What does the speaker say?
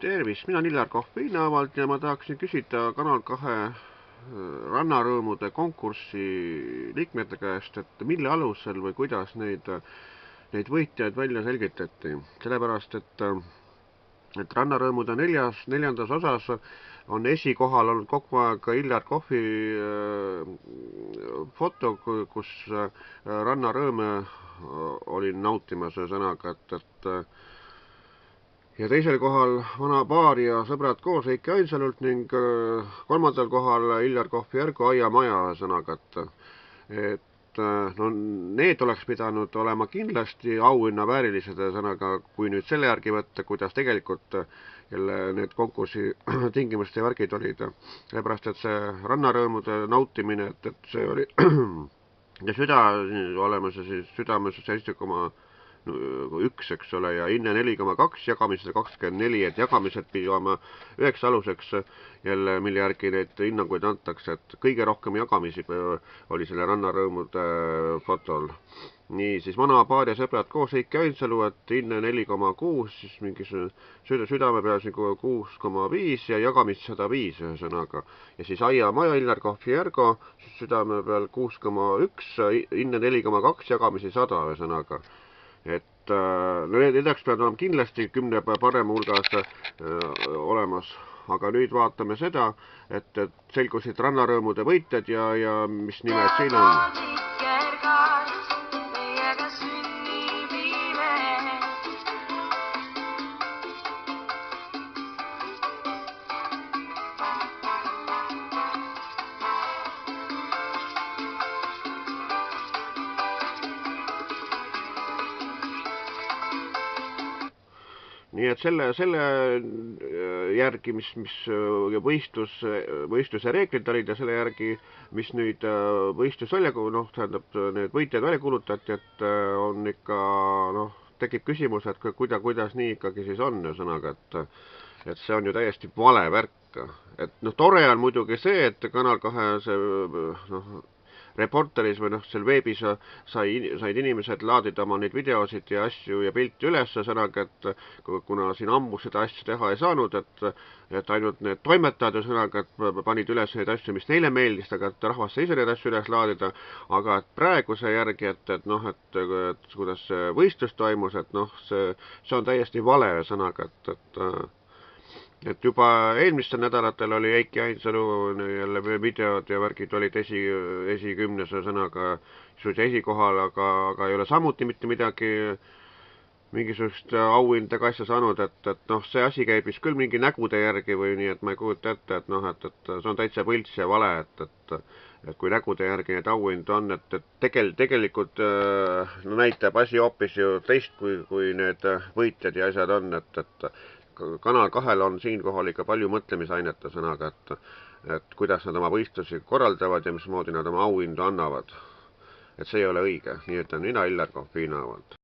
Tervist, mina Illar Kohvinavalt ja ma tahaksin küsida Kanal 2 rannarõõmude konkursi liikmete käest, et mille alusel või kuidas neid võitjaid välja selgitati. Sellepärast, et rannarõõmude neljandas osas on esikohal olnud kogu aeg Illar Kohvi foto, kus rannarõõme olin nautimas, ühesõnaga, et ja teisel kohal Vana baar ja sõbrad koos Heiki Ainsalult ning kolmandal kohal Illar Kohvi Järgo aiamaja, ühesõnaga, et no need oleks pidanud olema kindlasti auhinna väärilised, ühesõnaga, kui nüüd selle järgi võtta, kuidas tegelikult jälle need konkursi tingimuste ja värgid olid. Sellepärast, et see rannarõõmude nautimine, et see oli ja olemas ja siis südames 7,1, eks ole, ja hinne 4,2, jagamised 24, et jagamised pidi olema üheks aluseks jälle, mille järgi neid hinnanguid antakse, et kõige rohkem jagamisi oli selle rannarõõmude fotol. Nii, siis Vana baar ja sõbrad koos Heiki Ainsalu, et hinne 4,6, siis mingisugune südame peal 6,5 ja jagamist 105, ühesõnaga. Ja siis aiamaja Illar Kohvi Järgo, südame peal 6,1, hinne 4,2, jagamisi 100, ühesõnaga. Et no need edaks peavad olema kindlasti 10 parema hulgas olemas, aga nüüd vaatame seda, et selgusid rannarõõmude võitjad ja mis nimed siin on. Nii et selle järgi, mis võistluse reeglid olid ja selle järgi, mis nüüd võistlus välja, tähendab, need võitjad välja kuulutati, et on ikka, tekib küsimus, et kuidas nii ikkagi siis on, ühesõnaga, et see on ju täiesti vale värk. Et tore on muidugi see, et Kanal 2 reporteris või seal veebis said inimesed laadida oma neid videosid ja asju ja pilti üles, ühesõnaga, et kuna siin ammu seda asja teha ei saanud, et ainult need toimetajad, ühesõnaga, et panid üles neid asju, mis neile meeldis, aga et rahvas sai ise neid asju üles laadida, aga et praeguse järgi, et kuidas see võistlus toimus, et see on täiesti vale, ühesõnaga, et juba eelmistel nädalatel oli Heiki Ainsalu jälle videod ja värgid olid esikümnes, ühesõnaga esikohal, aga ei ole samuti mitte midagi mingisugust auhindega asja saanud, et see asi käib vist küll mingi nägude järgi või nii, et ma ei kujuta ette, et see on täitsa võlts ja vale, et kui nägude järgi need auhind on, et tegelikult näitab asi hoopis ju teist, kui need võitjad ja asjad on, et Kanal 2-l on siinkohal ikka palju mõtlemisainet, ühesõnaga, et kuidas nad oma võistlusi korraldavad ja mismoodi nad oma auhindu annavad. Et see ei ole õige, nii ütlen mina Illar Kohvinavalt.